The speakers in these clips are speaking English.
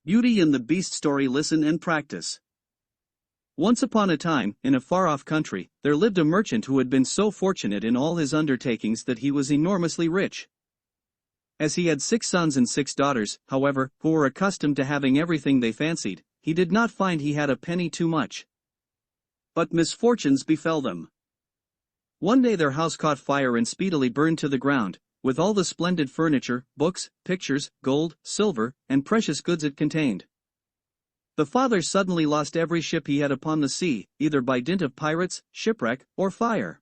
Beauty and the Beast story. Listen and practice. Once upon a time, in a far-off country, there lived a merchant who had been so fortunate in all his undertakings that he was enormously rich. As he had 6 sons and 6 daughters, however, who were accustomed to having everything they fancied, he did not find he had a penny too much. But misfortunes befell them. One day their house caught fire and speedily burned to the ground, with all the splendid furniture, books, pictures, gold, silver, and precious goods it contained. The father suddenly lost every ship he had upon the sea, either by dint of pirates, shipwreck, or fire.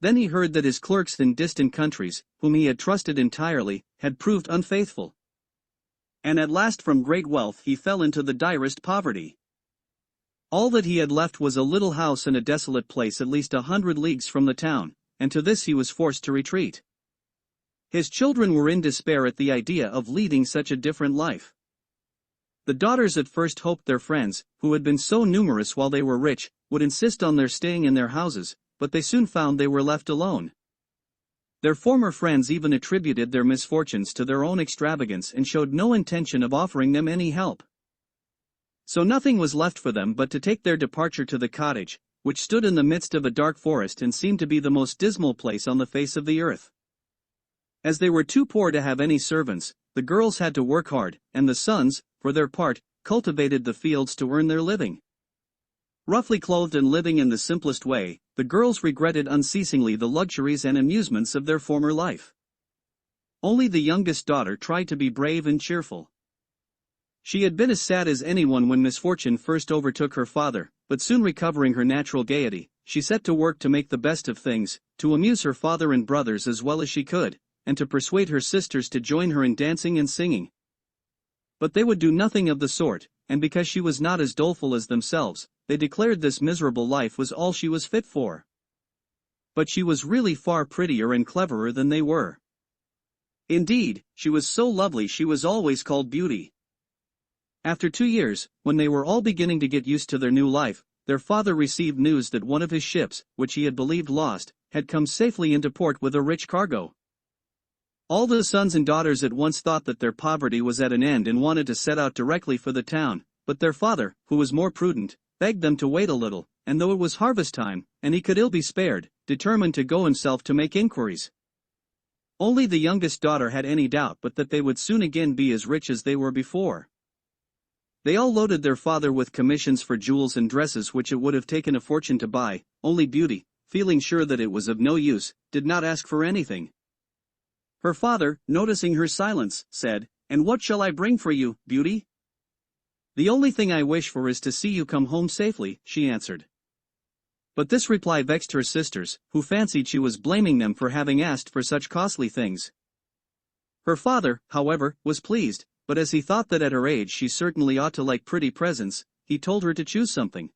Then he heard that his clerks in distant countries, whom he had trusted entirely, had proved unfaithful. And at last from great wealth he fell into the direst poverty. All that he had left was a little house in a desolate place at least 100 leagues from the town, and to this he was forced to retreat. His children were in despair at the idea of leading such a different life. The daughters at first hoped their friends, who had been so numerous while they were rich, would insist on their staying in their houses, but they soon found they were left alone. Their former friends even attributed their misfortunes to their own extravagance and showed no intention of offering them any help. So nothing was left for them but to take their departure to the cottage, which stood in the midst of a dark forest and seemed to be the most dismal place on the face of the earth. As they were too poor to have any servants, the girls had to work hard, and the sons, for their part, cultivated the fields to earn their living. Roughly clothed and living in the simplest way, the girls regretted unceasingly the luxuries and amusements of their former life. Only the youngest daughter tried to be brave and cheerful. She had been as sad as anyone when misfortune first overtook her father, but soon recovering her natural gaiety, she set to work to make the best of things, to amuse her father and brothers as well as she could, and to persuade her sisters to join her in dancing and singing. But they would do nothing of the sort, and because she was not as doleful as themselves, they declared this miserable life was all she was fit for. But she was really far prettier and cleverer than they were. Indeed, she was so lovely she was always called Beauty. After 2 years, when they were all beginning to get used to their new life, their father received news that one of his ships, which he had believed lost, had come safely into port with a rich cargo. All the sons and daughters at once thought that their poverty was at an end and wanted to set out directly for the town, but their father, who was more prudent, begged them to wait a little, and though it was harvest time, and he could ill be spared, determined to go himself to make inquiries. Only the youngest daughter had any doubt but that they would soon again be as rich as they were before. They all loaded their father with commissions for jewels and dresses which it would have taken a fortune to buy. Only Beauty, feeling sure that it was of no use, did not ask for anything. Her father, noticing her silence, said, "And what shall I bring for you, Beauty?" "The only thing I wish for is to see you come home safely," she answered. But this reply vexed her sisters, who fancied she was blaming them for having asked for such costly things. Her father, however, was pleased, but as he thought that at her age she certainly ought to like pretty presents, he told her to choose something.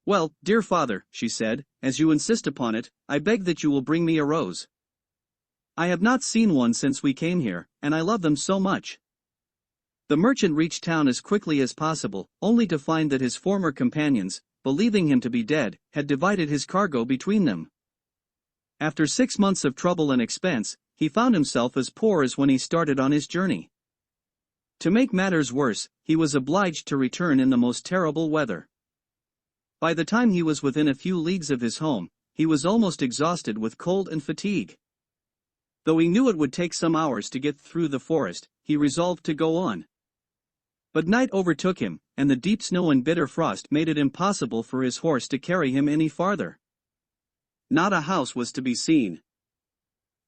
"Well, dear father," she said, "as you insist upon it, I beg that you will bring me a rose. I have not seen one since we came here, and I love them so much." The merchant reached town as quickly as possible, only to find that his former companions, believing him to be dead, had divided his cargo between them. After 6 months of trouble and expense, he found himself as poor as when he started on his journey. To make matters worse, he was obliged to return in the most terrible weather. By the time he was within a few leagues of his home, he was almost exhausted with cold and fatigue. Though he knew it would take some hours to get through the forest, he resolved to go on. But night overtook him, and the deep snow and bitter frost made it impossible for his horse to carry him any farther. Not a house was to be seen.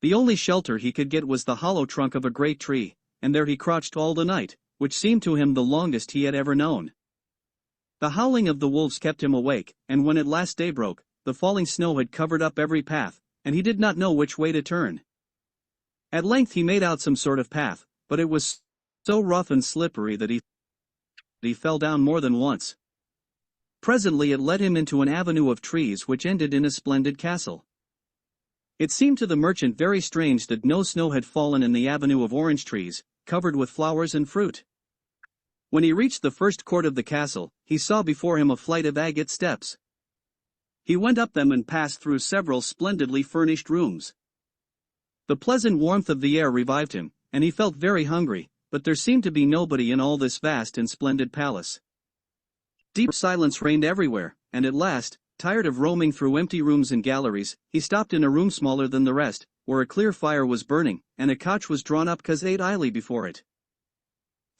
The only shelter he could get was the hollow trunk of a great tree, and there he crouched all the night, which seemed to him the longest he had ever known. The howling of the wolves kept him awake, and when at last day broke, the falling snow had covered up every path, and he did not know which way to turn. At length he made out some sort of path, but it was so rough and slippery that he fell down more than once. Presently it led him into an avenue of trees which ended in a splendid castle. It seemed to the merchant very strange that no snow had fallen in the avenue of orange trees, covered with flowers and fruit. When he reached the first court of the castle, he saw before him a flight of agate steps. He went up them and passed through several splendidly furnished rooms. The pleasant warmth of the air revived him, and he felt very hungry, but there seemed to be nobody in all this vast and splendid palace. Deep silence reigned everywhere, and at last, tired of roaming through empty rooms and galleries, he stopped in a room smaller than the rest, where a clear fire was burning, and a couch was drawn up idly before it.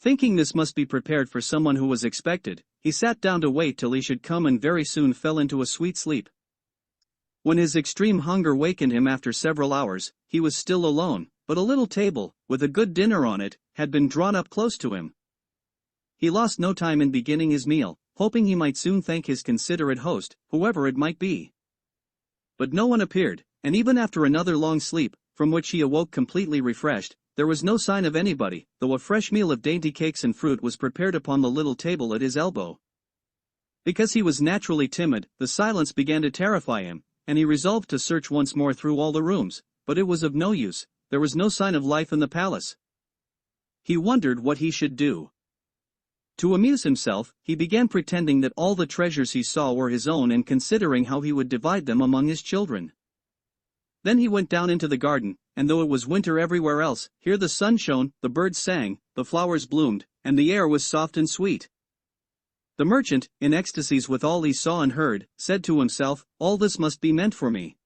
Thinking this must be prepared for someone who was expected, he sat down to wait till he should come and very soon fell into a sweet sleep. When his extreme hunger wakened him after several hours, he was still alone, but a little table, with a good dinner on it, had been drawn up close to him. He lost no time in beginning his meal, hoping he might soon thank his considerate host, whoever it might be. But no one appeared, and even after another long sleep, from which he awoke completely refreshed, there was no sign of anybody, though a fresh meal of dainty cakes and fruit was prepared upon the little table at his elbow. Because he was naturally timid, the silence began to terrify him, and he resolved to search once more through all the rooms, but it was of no use, there was no sign of life in the palace. He wondered what he should do. To amuse himself, he began pretending that all the treasures he saw were his own and considering how he would divide them among his children. Then he went down into the garden, and though it was winter everywhere else, here the sun shone, the birds sang, the flowers bloomed, and the air was soft and sweet. The merchant, in ecstasies with all he saw and heard, said to himself, "All this must be meant for me.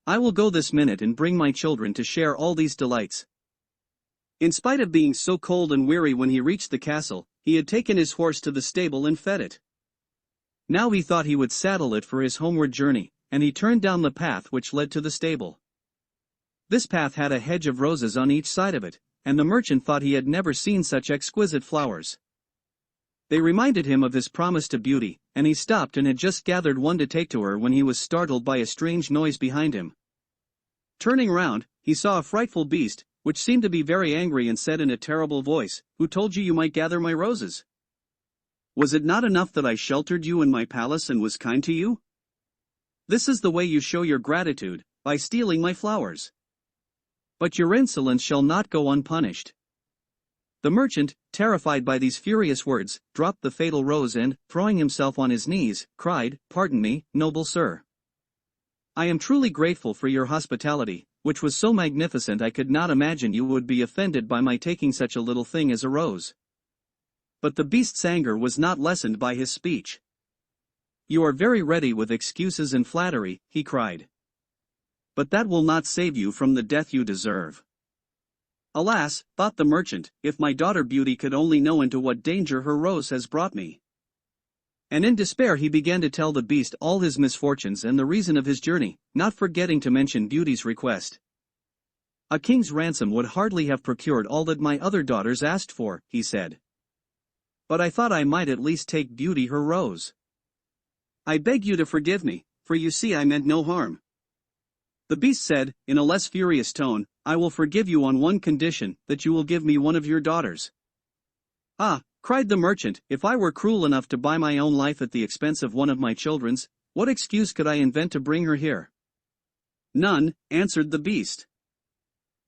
I will go this minute and bring my children to share all these delights." In spite of being so cold and weary when he reached the castle, he had taken his horse to the stable and fed it. Now he thought he would saddle it for his homeward journey, and he turned down the path which led to the stable. This path had a hedge of roses on each side of it, and the merchant thought he had never seen such exquisite flowers. They reminded him of his promise to Beauty, and he stopped and had just gathered one to take to her when he was startled by a strange noise behind him. Turning round, he saw a frightful beast, which seemed to be very angry and said in a terrible voice, "Who told you might gather my roses? Was it not enough that I sheltered you in my palace and was kind to you? This is the way you show your gratitude, by stealing my flowers. But your insolence shall not go unpunished." The merchant, terrified by these furious words, dropped the fatal rose and, throwing himself on his knees, cried, "Pardon me, noble sir. I am truly grateful for your hospitality, which was so magnificent I could not imagine you would be offended by my taking such a little thing as a rose." But the beast's anger was not lessened by his speech. "You are very ready with excuses and flattery," he cried. "But that will not save you from the death you deserve." "Alas," thought the merchant, "if my daughter Beauty could only know into what danger her rose has brought me." And in despair he began to tell the beast all his misfortunes and the reason of his journey, not forgetting to mention Beauty's request. "A king's ransom would hardly have procured all that my other daughters asked for," he said. "But I thought I might at least take Beauty her rose. I beg you to forgive me, for you see I meant no harm." The beast said, in a less furious tone, "I will forgive you on one condition, that you will give me one of your daughters." "Ah," cried the merchant, "if I were cruel enough to buy my own life at the expense of one of my children's, what excuse could I invent to bring her here?" "None," answered the beast.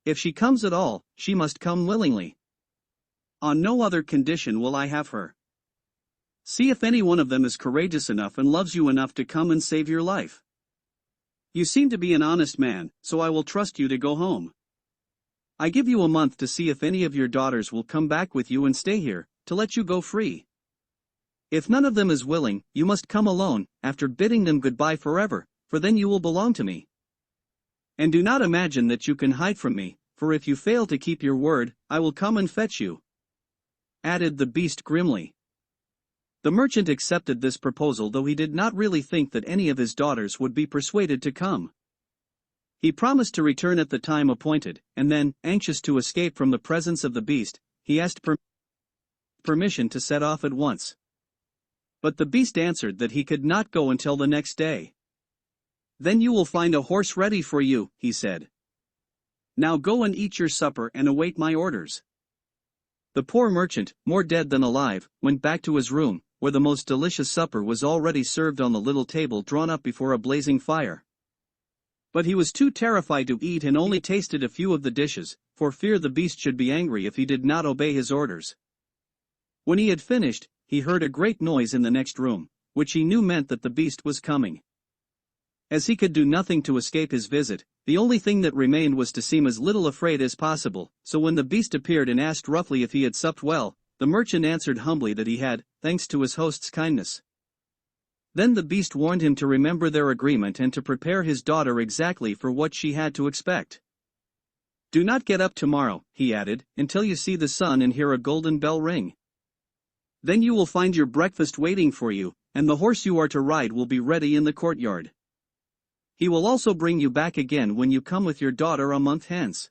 "If she comes at all, she must come willingly. On no other condition will I have her. See if any one of them is courageous enough and loves you enough to come and save your life. You seem to be an honest man, so I will trust you to go home. I give you a month to see if any of your daughters will come back with you and stay here, to let you go free. If none of them is willing, you must come alone, after bidding them goodbye forever, for then you will belong to me. And do not imagine that you can hide from me, for if you fail to keep your word, I will come and fetch you," added the beast grimly. The merchant accepted this proposal, though he did not really think that any of his daughters would be persuaded to come. He promised to return at the time appointed, and then, anxious to escape from the presence of the beast, he asked permission to set off at once. But the beast answered that he could not go until the next day. "Then you will find a horse ready for you," he said. "Now go and eat your supper and await my orders." The poor merchant, more dead than alive, went back to his room, where the most delicious supper was already served on the little table drawn up before a blazing fire. But he was too terrified to eat and only tasted a few of the dishes, for fear the beast should be angry if he did not obey his orders. When he had finished, he heard a great noise in the next room, which he knew meant that the beast was coming. As he could do nothing to escape his visit, The only thing that remained was to seem as little afraid as possible, so when the beast appeared and asked roughly if he had supped well, the merchant answered humbly that he had, thanks to his host's kindness. Then the beast warned him to remember their agreement and to prepare his daughter exactly for what she had to expect. "Do not get up tomorrow," he added, "until you see the sun and hear a golden bell ring. Then you will find your breakfast waiting for you, and the horse you are to ride will be ready in the courtyard. He will also bring you back again when you come with your daughter a month hence.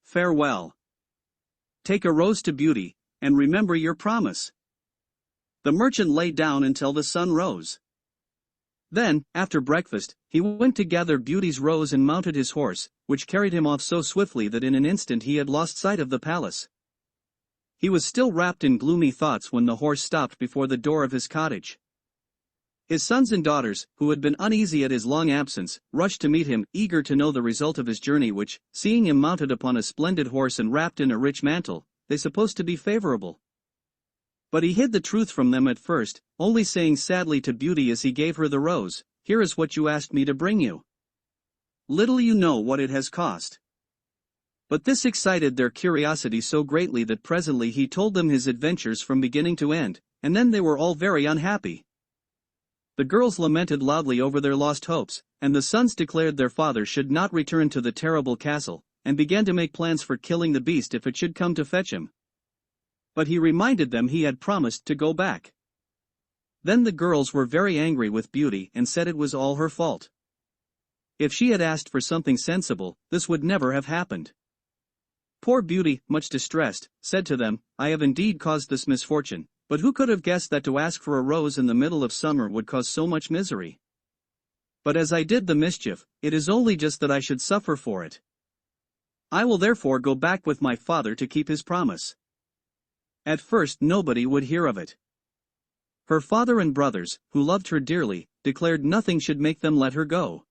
Farewell. Take a rose to Beauty, and remember your promise." The merchant lay down until the sun rose. Then, after breakfast, he went to gather Beauty's rose and mounted his horse, which carried him off so swiftly that in an instant he had lost sight of the palace. He was still wrapped in gloomy thoughts when the horse stopped before the door of his cottage. His sons and daughters, who had been uneasy at his long absence, rushed to meet him, eager to know the result of his journey which, seeing him mounted upon a splendid horse and wrapped in a rich mantle, they supposed to be favorable. But he hid the truth from them at first, only saying sadly to Beauty as he gave her the rose, "Here is what you asked me to bring you. Little you know what it has cost." But this excited their curiosity so greatly that presently he told them his adventures from beginning to end, and then they were all very unhappy. The girls lamented loudly over their lost hopes, and the sons declared their father should not return to the terrible castle, and began to make plans for killing the beast if it should come to fetch him. But he reminded them he had promised to go back. Then the girls were very angry with Beauty and said it was all her fault. If she had asked for something sensible, this would never have happened. Poor Beauty, much distressed, said to them, "I have indeed caused this misfortune, but who could have guessed that to ask for a rose in the middle of summer would cause so much misery? But as I did the mischief, it is only just that I should suffer for it. I will therefore go back with my father to keep his promise." At first nobody would hear of it. Her father and brothers, who loved her dearly, declared nothing should make them let her go.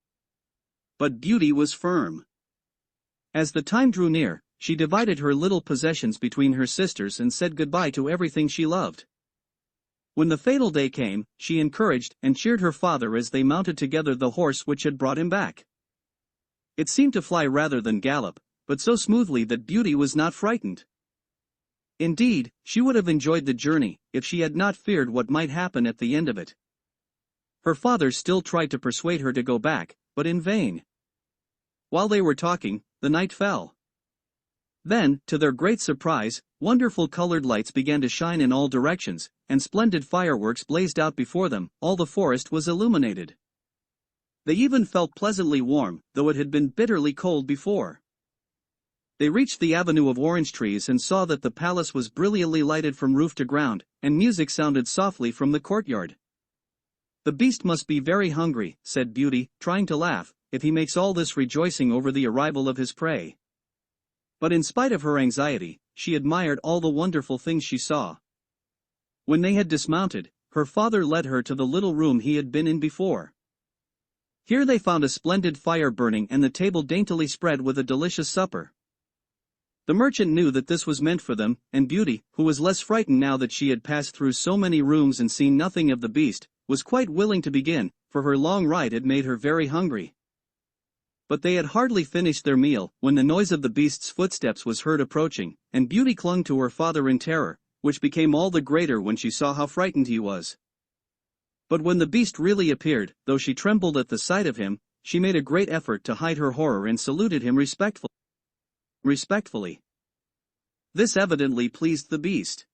But Beauty was firm. As the time drew near, she divided her little possessions between her sisters and said goodbye to everything she loved. When the fatal day came, she encouraged and cheered her father as they mounted together the horse which had brought him back. It seemed to fly rather than gallop, but so smoothly that Beauty was not frightened. Indeed, she would have enjoyed the journey, if she had not feared what might happen at the end of it. Her father still tried to persuade her to go back, but in vain. While they were talking, the night fell. Then, to their great surprise, wonderful colored lights began to shine in all directions, and splendid fireworks blazed out before them. All the forest was illuminated. They even felt pleasantly warm, though it had been bitterly cold before. They reached the avenue of orange trees and saw that the palace was brilliantly lighted from roof to ground, and music sounded softly from the courtyard. "The beast must be very hungry," said Beauty, trying to laugh, "if he makes all this rejoicing over the arrival of his prey." But in spite of her anxiety, she admired all the wonderful things she saw. When they had dismounted, her father led her to the little room he had been in before. Here they found a splendid fire burning and the table daintily spread with a delicious supper. The merchant knew that this was meant for them, and Beauty, who was less frightened now that she had passed through so many rooms and seen nothing of the beast, was quite willing to begin, for her long ride had made her very hungry. But they had hardly finished their meal when the noise of the beast's footsteps was heard approaching, and Beauty clung to her father in terror, which became all the greater when she saw how frightened he was. But when the beast really appeared, though she trembled at the sight of him, she made a great effort to hide her horror and saluted him respectfully. This evidently pleased the beast.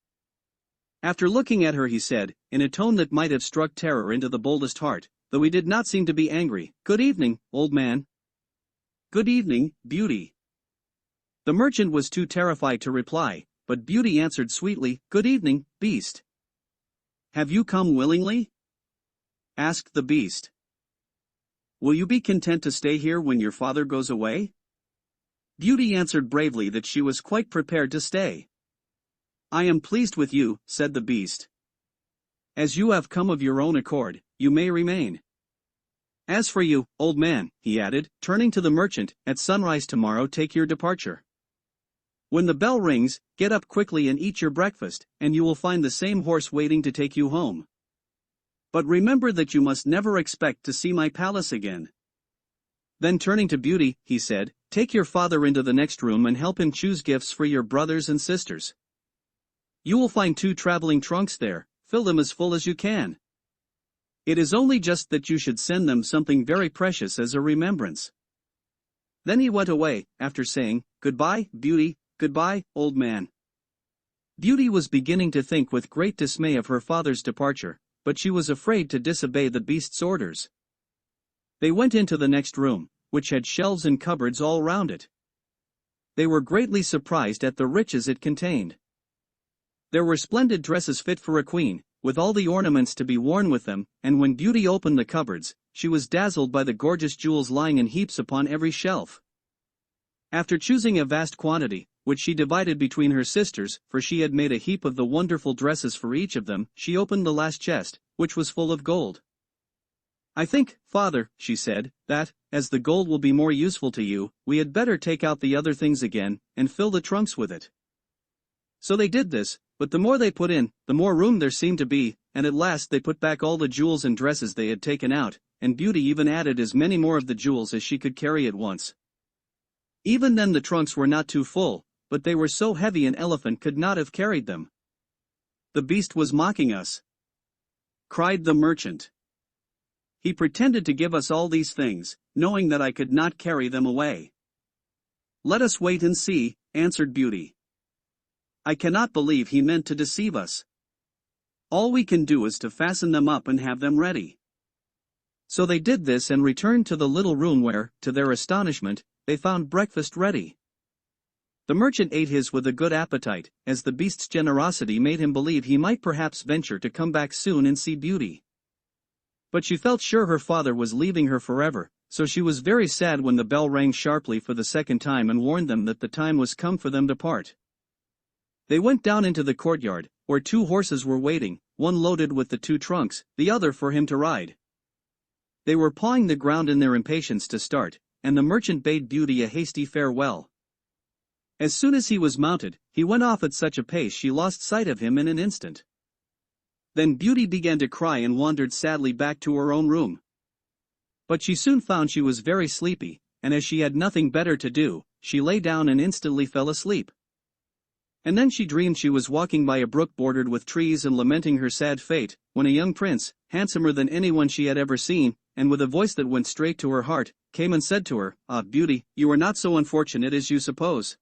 After looking at her he said, in a tone that might have struck terror into the boldest heart, though he did not seem to be angry, "Good evening, old man." "Good evening, Beauty." The merchant was too terrified to reply, but Beauty answered sweetly, "Good evening, beast." "Have you come willingly?" asked the beast. "Will you be content to stay here when your father goes away?" Beauty answered bravely that she was quite prepared to stay. "I am pleased with you," said the beast. "As you have come of your own accord, you may remain. As for you, old man," he added, turning to the merchant, "at sunrise tomorrow take your departure. When the bell rings, get up quickly and eat your breakfast, and you will find the same horse waiting to take you home. But remember that you must never expect to see my palace again. Then turning to Beauty, he said, "Take your father into the next room and help him choose gifts for your brothers and sisters. You will find 2 traveling trunks there, fill them as full as you can. It is only just that you should send them something very precious as a remembrance." Then he went away, after saying, "Goodbye, Beauty, goodbye, old man." Beauty was beginning to think with great dismay of her father's departure, but she was afraid to disobey the beast's orders. They went into the next room, which had shelves and cupboards all round it. They were greatly surprised at the riches it contained. There were splendid dresses fit for a queen, with all the ornaments to be worn with them, and when Beauty opened the cupboards, she was dazzled by the gorgeous jewels lying in heaps upon every shelf. After choosing a vast quantity, which she divided between her sisters, for she had made a heap of the wonderful dresses for each of them, she opened the last chest, which was full of gold. "I think, father," she said, "that, as the gold will be more useful to you, we had better take out the other things again, and fill the trunks with it." So they did this, but the more they put in, the more room there seemed to be, and at last they put back all the jewels and dresses they had taken out, and Beauty even added as many more of the jewels as she could carry at once. Even then the trunks were not too full, but they were so heavy an elephant could not have carried them. "The beast was mocking us," cried the merchant. "He pretended to give us all these things, knowing that I could not carry them away." "Let us wait and see," answered Beauty. "I cannot believe he meant to deceive us. All we can do is to fasten them up and have them ready." So they did this and returned to the little room where, to their astonishment, they found breakfast ready. The merchant ate his with a good appetite, as the beast's generosity made him believe he might perhaps venture to come back soon and see Beauty. But she felt sure her father was leaving her forever, so she was very sad when the bell rang sharply for the second time and warned them that the time was come for them to part. They went down into the courtyard, where 2 horses were waiting, one loaded with the 2 trunks, the other for him to ride. They were pawing the ground in their impatience to start, and the merchant bade Beauty a hasty farewell. As soon as he was mounted, he went off at such a pace she lost sight of him in an instant. Then Beauty began to cry and wandered sadly back to her own room. But she soon found she was very sleepy, and as she had nothing better to do, she lay down and instantly fell asleep. And then she dreamed she was walking by a brook bordered with trees and lamenting her sad fate, when a young prince, handsomer than anyone she had ever seen, and with a voice that went straight to her heart, came and said to her, "Ah, Beauty, you are not so unfortunate as you suppose.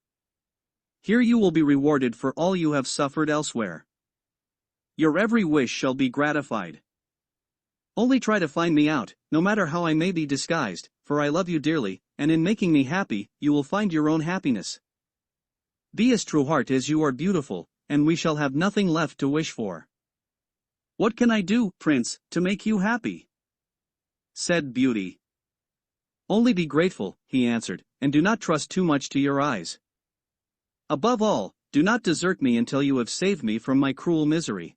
Here you will be rewarded for all you have suffered elsewhere. Your every wish shall be gratified. Only try to find me out, no matter how I may be disguised, for I love you dearly, and in making me happy, you will find your own happiness. Be as true heart as you are beautiful, and we shall have nothing left to wish for." "What can I do, Prince, to make you happy?" said Beauty. "Only be grateful," he answered, "and do not trust too much to your eyes. Above all, do not desert me until you have saved me from my cruel misery."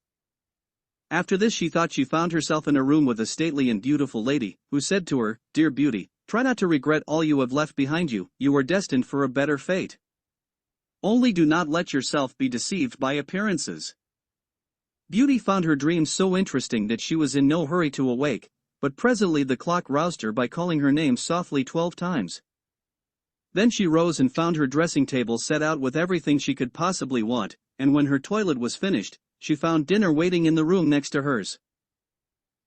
After this she thought she found herself in a room with a stately and beautiful lady, who said to her, "Dear Beauty, try not to regret all you have left behind you, you are destined for a better fate. Only do not let yourself be deceived by appearances." Beauty found her dream so interesting that she was in no hurry to awake, but presently the clock roused her by calling her name softly 12 times. Then she rose and found her dressing table set out with everything she could possibly want, and when her toilet was finished, she found dinner waiting in the room next to hers.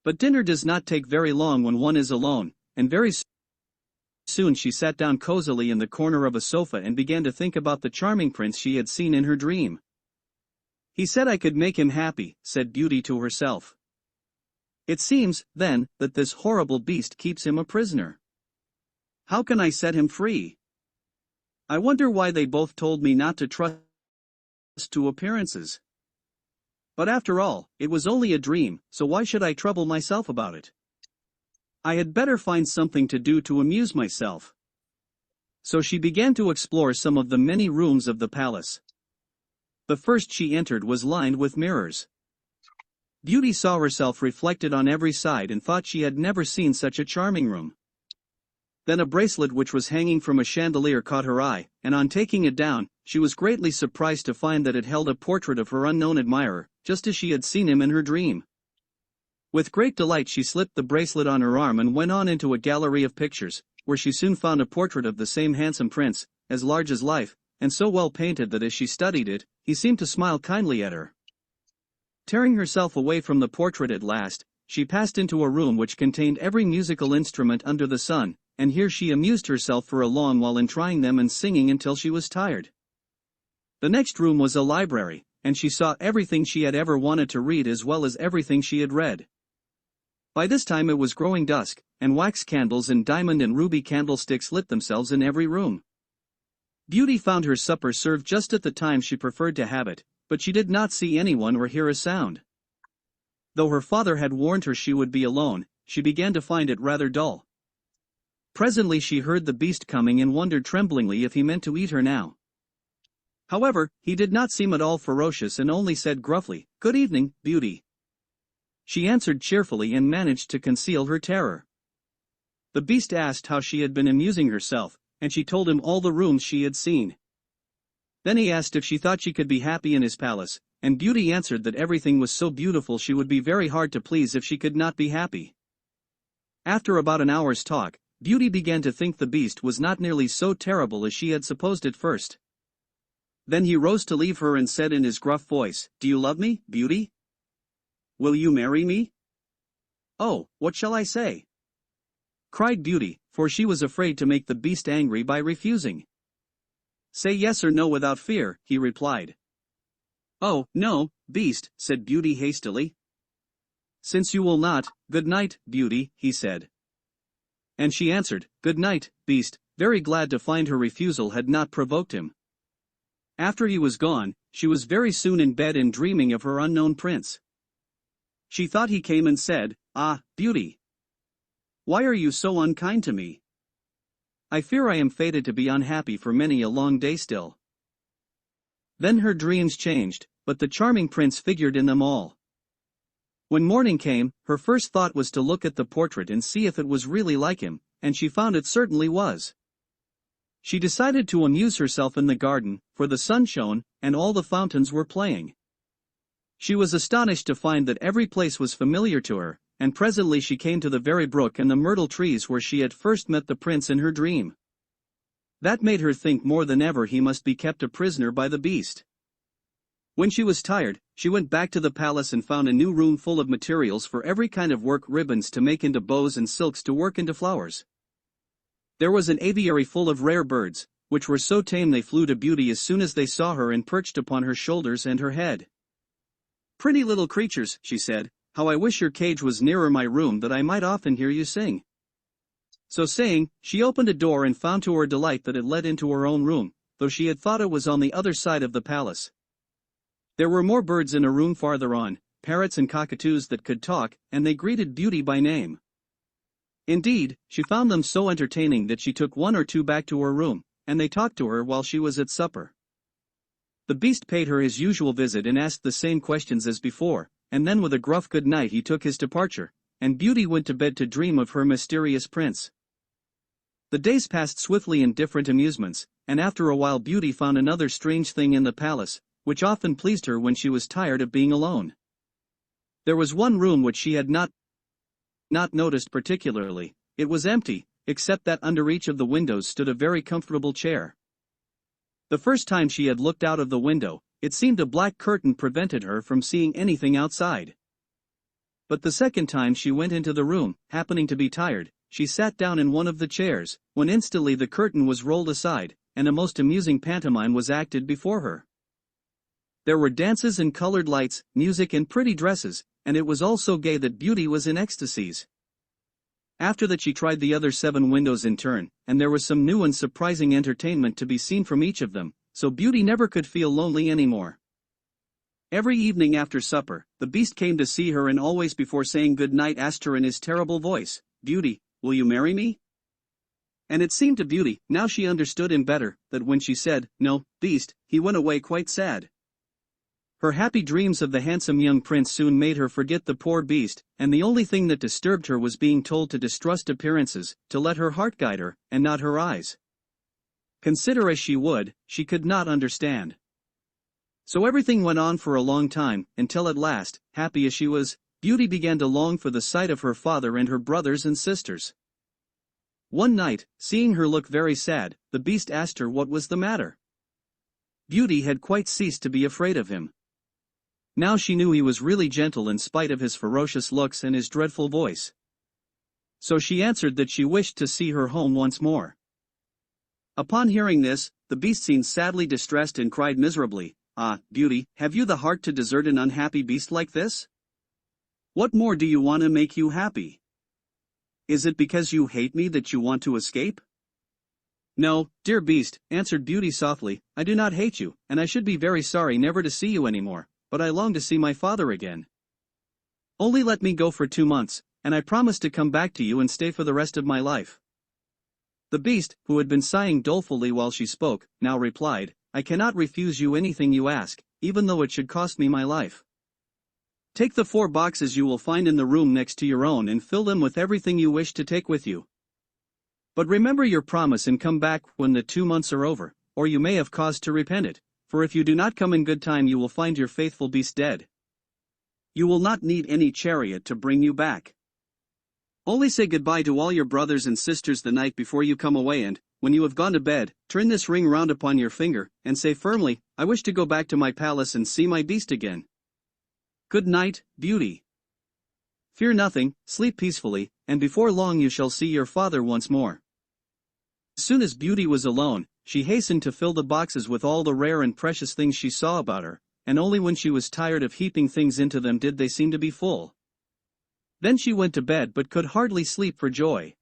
But dinner does not take very long when one is alone, and very soon she sat down cozily in the corner of a sofa and began to think about the charming prince she had seen in her dream. "He said I could make him happy," said Beauty to herself. "It seems, then, that this horrible beast keeps him a prisoner. How can I set him free? I wonder why they both told me not to trust to appearances. But after all, it was only a dream, so why should I trouble myself about it? I had better find something to do to amuse myself." So she began to explore some of the many rooms of the palace. The first she entered was lined with mirrors. Beauty saw herself reflected on every side and thought she had never seen such a charming room. Then a bracelet which was hanging from a chandelier caught her eye, and on taking it down, she was greatly surprised to find that it held a portrait of her unknown admirer, just as she had seen him in her dream. With great delight she slipped the bracelet on her arm and went on into a gallery of pictures, where she soon found a portrait of the same handsome prince, as large as life, and so well painted that as she studied it, he seemed to smile kindly at her. Tearing herself away from the portrait at last, she passed into a room which contained every musical instrument under the sun, and here she amused herself for a long while in trying them and singing until she was tired. The next room was a library, and she saw everything she had ever wanted to read as well as everything she had read. By this time it was growing dusk, and wax candles and diamond and ruby candlesticks lit themselves in every room. Beauty found her supper served just at the time she preferred to have it, but she did not see anyone or hear a sound. Though her father had warned her she would be alone, she began to find it rather dull. Presently she heard the beast coming and wondered tremblingly if he meant to eat her now. However, he did not seem at all ferocious and only said gruffly, "Good evening, Beauty." She answered cheerfully and managed to conceal her terror. The beast asked how she had been amusing herself, and she told him all the rooms she had seen. Then he asked if she thought she could be happy in his palace, and Beauty answered that everything was so beautiful she would be very hard to please if she could not be happy. After about an hour's talk, Beauty began to think the beast was not nearly so terrible as she had supposed at first. Then he rose to leave her and said in his gruff voice, "Do you love me, Beauty? Will you marry me?" "Oh, what shall I say?" cried Beauty, for she was afraid to make the beast angry by refusing. "Say yes or no without fear," he replied. "Oh, no, beast," said Beauty hastily. "Since you will not, good night, Beauty," he said. And she answered, "Good night, beast," very glad to find her refusal had not provoked him. After he was gone, she was very soon in bed and dreaming of her unknown prince. She thought he came and said, "Ah, Beauty, why are you so unkind to me? I fear I am fated to be unhappy for many a long day still." Then her dreams changed, but the charming prince figured in them all. When morning came, her first thought was to look at the portrait and see if it was really like him, and she found it certainly was. She decided to amuse herself in the garden, for the sun shone, and all the fountains were playing. She was astonished to find that every place was familiar to her, and presently she came to the very brook and the myrtle trees where she had first met the prince in her dream. That made her think more than ever he must be kept a prisoner by the beast. When she was tired, she went back to the palace and found a new room full of materials for every kind of work, ribbons to make into bows and silks to work into flowers. There was an aviary full of rare birds, which were so tame they flew to Beauty as soon as they saw her and perched upon her shoulders and her head. "Pretty little creatures," she said, "how I wish your cage was nearer my room that I might often hear you sing." So saying, she opened a door and found to her delight that it led into her own room, though she had thought it was on the other side of the palace. There were more birds in a room farther on, parrots and cockatoos that could talk, and they greeted Beauty by name. Indeed, she found them so entertaining that she took one or two back to her room, and they talked to her while she was at supper. The beast paid her his usual visit and asked the same questions as before, and then with a gruff good night he took his departure, and Beauty went to bed to dream of her mysterious prince. The days passed swiftly in different amusements, and after a while Beauty found another strange thing in the palace, which often pleased her when she was tired of being alone. There was one room which she had not noticed particularly. It was empty, except that under each of the windows stood a very comfortable chair. The first time she had looked out of the window, it seemed a black curtain prevented her from seeing anything outside. But the second time she went into the room, happening to be tired, she sat down in one of the chairs, when instantly the curtain was rolled aside, and a most amusing pantomime was acted before her. There were dances and colored lights, music and pretty dresses, and it was all so gay that Beauty was in ecstasies. After that she tried the other 7 windows in turn, and there was some new and surprising entertainment to be seen from each of them, so Beauty never could feel lonely anymore. Every evening after supper, the beast came to see her and always before saying good night asked her in his terrible voice, "Beauty, will you marry me?" And it seemed to Beauty, now she understood him better, that when she said, "No, beast," he went away quite sad. Her happy dreams of the handsome young prince soon made her forget the poor beast, and the only thing that disturbed her was being told to distrust appearances, to let her heart guide her, and not her eyes. Consider as she would, she could not understand. So everything went on for a long time, until at last, happy as she was, Beauty began to long for the sight of her father and her brothers and sisters. One night, seeing her look very sad, the Beast asked her what was the matter. Beauty had quite ceased to be afraid of him. Now she knew he was really gentle in spite of his ferocious looks and his dreadful voice. So she answered that she wished to see her home once more. Upon hearing this, the Beast seemed sadly distressed and cried miserably, "Ah, Beauty, have you the heart to desert an unhappy beast like this? What more do you want to make you happy? Is it because you hate me that you want to escape?" "No, dear Beast," answered Beauty softly, "I do not hate you, and I should be very sorry never to see you anymore, but I long to see my father again. Only let me go for 2 months, and I promise to come back to you and stay for the rest of my life." The Beast, who had been sighing dolefully while she spoke, now replied, "I cannot refuse you anything you ask, even though it should cost me my life. Take the 4 boxes you will find in the room next to your own and fill them with everything you wish to take with you. But remember your promise and come back when the 2 months are over, or you may have cause to repent it, for if you do not come in good time you will find your faithful beast dead. You will not need any chariot to bring you back. Only say goodbye to all your brothers and sisters the night before you come away and, when you have gone to bed, turn this ring round upon your finger, and say firmly, 'I wish to go back to my palace and see my beast again.' Good night, Beauty. Fear nothing, sleep peacefully, and before long you shall see your father once more." As soon as Beauty was alone, she hastened to fill the boxes with all the rare and precious things she saw about her, and only when she was tired of heaping things into them did they seem to be full. Then she went to bed but could hardly sleep for joy.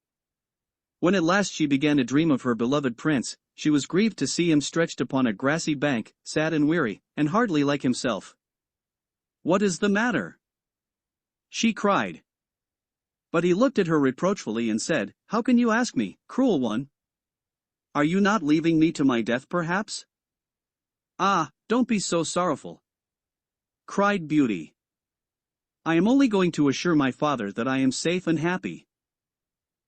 When at last she began to dream of her beloved prince, she was grieved to see him stretched upon a grassy bank, sad and weary, and hardly like himself. "What is the matter?" she cried. But he looked at her reproachfully and said, "How can you ask me, cruel one? Are you not leaving me to my death perhaps?" "Ah, don't be so sorrowful," cried Beauty. "I am only going to assure my father that I am safe and happy.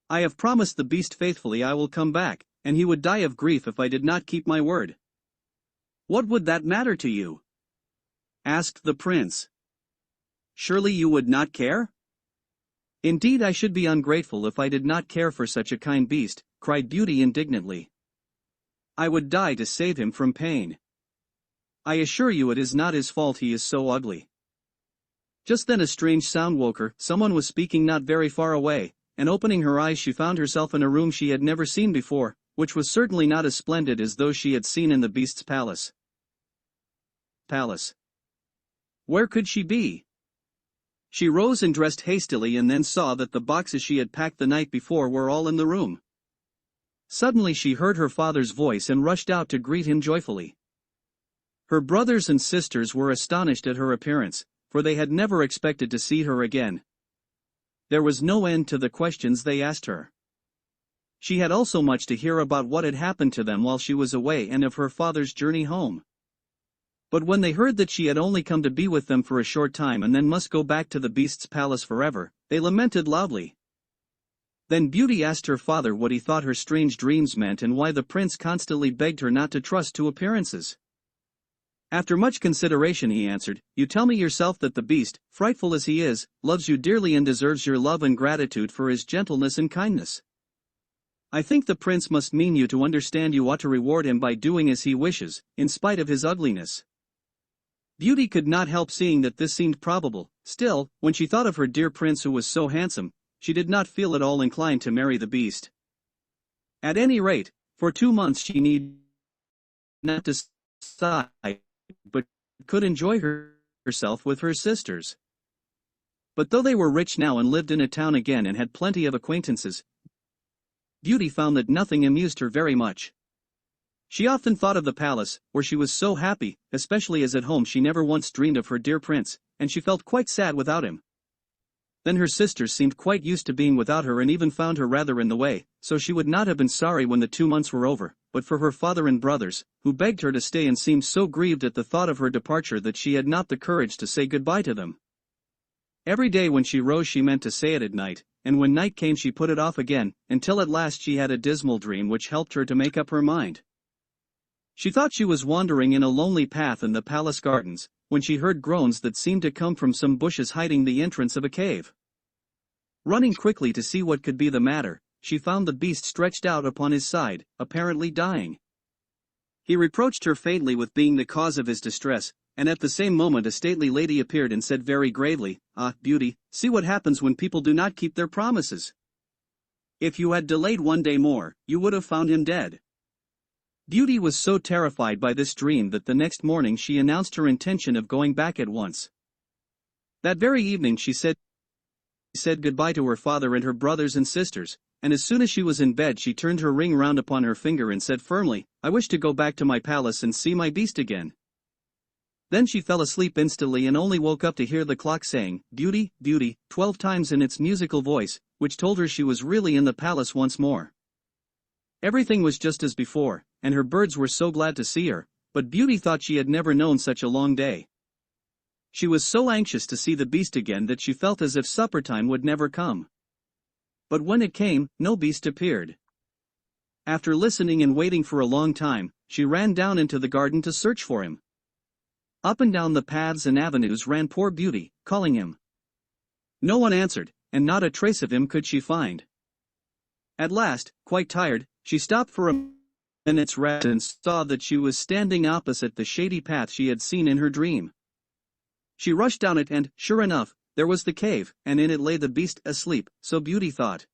I have promised the beast faithfully I will come back, and he would die of grief if I did not keep my word." "What would that matter to you?" asked the prince. "Surely you would not care?" "Indeed I should be ungrateful if I did not care for such a kind beast," cried Beauty indignantly. "I would die to save him from pain. I assure you it is not his fault he is so ugly." Just then a strange sound woke her. Someone was speaking not very far away, and opening her eyes she found herself in a room she had never seen before, which was certainly not as splendid as those she had seen in the beast's palace. Where could she be? She rose and dressed hastily and then saw that the boxes she had packed the night before were all in the room. Suddenly she heard her father's voice and rushed out to greet him joyfully. Her brothers and sisters were astonished at her appearance, for they had never expected to see her again. There was no end to the questions they asked her. She had also much to hear about what had happened to them while she was away and of her father's journey home. But when they heard that she had only come to be with them for a short time and then must go back to the beast's palace forever, they lamented loudly. Then Beauty asked her father what he thought her strange dreams meant and why the prince constantly begged her not to trust to appearances. After much consideration he answered, "You tell me yourself that the beast, frightful as he is, loves you dearly and deserves your love and gratitude for his gentleness and kindness. I think the prince must mean you to understand you ought to reward him by doing as he wishes, in spite of his ugliness." Beauty could not help seeing that this seemed probable. Still, when she thought of her dear prince who was so handsome, she did not feel at all inclined to marry the beast. At any rate, for 2 months she need not decide, but could enjoy herself with her sisters. But though they were rich now and lived in a town again and had plenty of acquaintances, Beauty found that nothing amused her very much. She often thought of the palace, where she was so happy, especially as at home she never once dreamed of her dear prince, and she felt quite sad without him. Then her sisters seemed quite used to being without her and even found her rather in the way, so she would not have been sorry when the 2 months were over, but for her father and brothers, who begged her to stay and seemed so grieved at the thought of her departure that she had not the courage to say goodbye to them. Every day when she rose she meant to say it at night, and when night came she put it off again, until at last she had a dismal dream which helped her to make up her mind. She thought she was wandering in a lonely path in the palace gardens, when she heard groans that seemed to come from some bushes hiding the entrance of a cave. Running quickly to see what could be the matter, she found the Beast stretched out upon his side, apparently dying. He reproached her faintly with being the cause of his distress, and at the same moment a stately lady appeared and said very gravely, "Ah, Beauty, see what happens when people do not keep their promises. If you had delayed one day more, you would have found him dead." Beauty was so terrified by this dream that the next morning she announced her intention of going back at once. That very evening she said goodbye to her father and her brothers and sisters, and as soon as she was in bed she turned her ring round upon her finger and said firmly, "I wish to go back to my palace and see my Beast again." Then she fell asleep instantly and only woke up to hear the clock saying, "Beauty, Beauty," 12 times in its musical voice, which told her she was really in the palace once more. Everything was just as before, and her birds were so glad to see her, but Beauty thought she had never known such a long day. She was so anxious to see the Beast again that she felt as if supper time would never come. But when it came, no Beast appeared. After listening and waiting for a long time, she ran down into the garden to search for him. Up and down the paths and avenues ran poor Beauty, calling him. No one answered, and not a trace of him could she find. At last, quite tired, she stopped for a minute's rest and saw that she was standing opposite the shady path she had seen in her dream. She rushed down it and, sure enough, there was the cave, and in it lay the Beast asleep, so Beauty thought.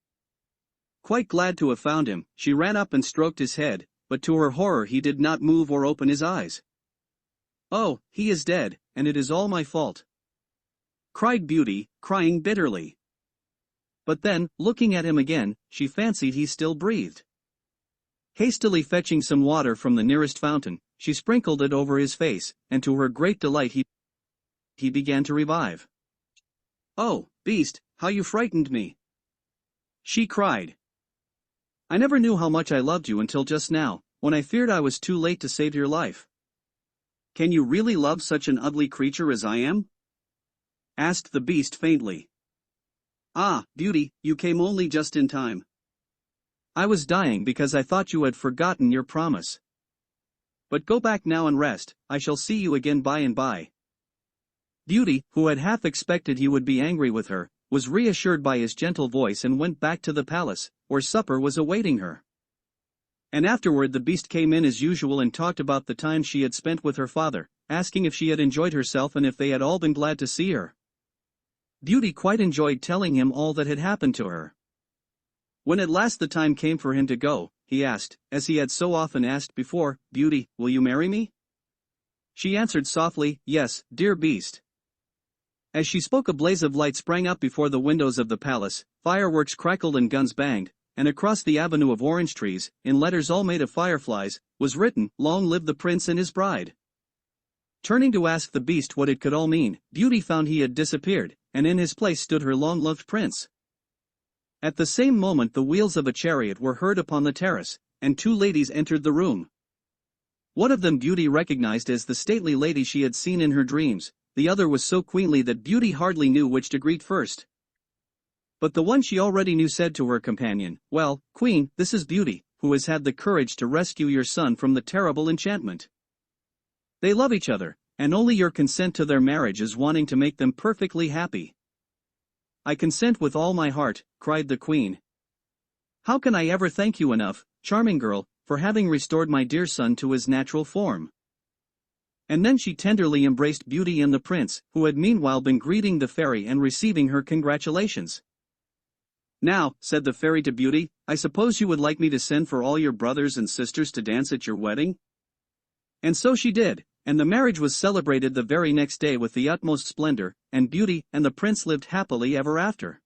Quite glad to have found him, she ran up and stroked his head, but to her horror he did not move or open his eyes. "Oh, he is dead, and it is all my fault," cried Beauty, crying bitterly. But then, looking at him again, she fancied he still breathed. Hastily fetching some water from the nearest fountain, she sprinkled it over his face, and to her great delight he began to revive. "Oh, Beast, how you frightened me!" she cried. "I never knew how much I loved you until just now, when I feared I was too late to save your life." "Can you really love such an ugly creature as I am?" asked the Beast faintly. "Ah, Beauty, you came only just in time. I was dying because I thought you had forgotten your promise. But go back now and rest, I shall see you again by and by." Beauty, who had half expected he would be angry with her, was reassured by his gentle voice and went back to the palace, where supper was awaiting her. And afterward the Beast came in as usual and talked about the time she had spent with her father, asking if she had enjoyed herself and if they had all been glad to see her. Beauty quite enjoyed telling him all that had happened to her. When at last the time came for him to go, he asked, as he had so often asked before, "Beauty, will you marry me?" She answered softly, "Yes, dear Beast." As she spoke a blaze of light sprang up before the windows of the palace, fireworks crackled and guns banged, and across the avenue of orange trees, in letters all made of fireflies, was written, "Long live the prince and his bride." Turning to ask the Beast what it could all mean, Beauty found he had disappeared, and in his place stood her long-loved prince. At the same moment the wheels of a chariot were heard upon the terrace, and 2 ladies entered the room. One of them Beauty recognized as the stately lady she had seen in her dreams, the other was so queenly that Beauty hardly knew which to greet first. But the one she already knew said to her companion, "Well, Queen, this is Beauty, who has had the courage to rescue your son from the terrible enchantment. They love each other, and only your consent to their marriage is wanting to make them perfectly happy." "I consent with all my heart," cried the Queen. "How can I ever thank you enough, charming girl, for having restored my dear son to his natural form?" And then she tenderly embraced Beauty and the prince, who had meanwhile been greeting the fairy and receiving her congratulations. "Now," said the fairy to Beauty, "I suppose you would like me to send for all your brothers and sisters to dance at your wedding?" And so she did, and the marriage was celebrated the very next day with the utmost splendor, and Beauty and the prince lived happily ever after.